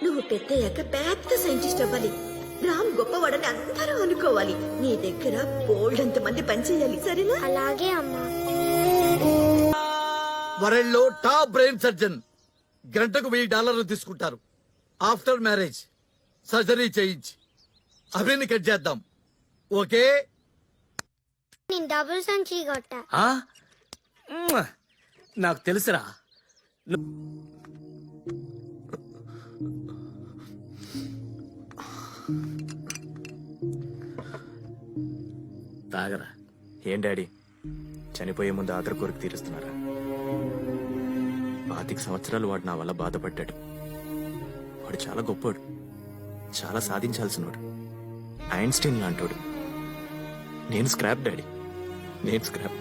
నువ్వు పెద్దయ్యాక పెద్ద సైంటిస్ట్ అవ్వాలి. రామ్ గొప్పవాడని అందరూ అనుకోవాలి. నీ దగ్గర బోల్డంత మంది పనిచేయాలి, సరేనా? అలాగే అమ్మా. వరల్డ్ లో టాప్ బ్రెయిన్ సర్జన్ గంటకు $1000 తీసుకుంటారు. ఆఫ్టర్ మ్యారేజ్ సర్జరీ చేయించి అవిని కట్ చేద్దాం. ఓకే? నేను డబుల్ సెంచరీ కొట్టా. నాకు తెలుసురా. తాగరా. ఏం డాడీ, చనిపోయే ముందు ఆఖరి కోరిక తీరుస్తున్నారా? 25 సంవత్సరాలు వాడు నా వల్ల బాధపడ్డాడు. వాడు చాలా గొప్పోడు, చాలా సాధించాల్సినవాడు, ఐన్స్టీన్ లాంటోడు. నేను స్క్రాప్ డాడీ, నేను స్క్రాప్.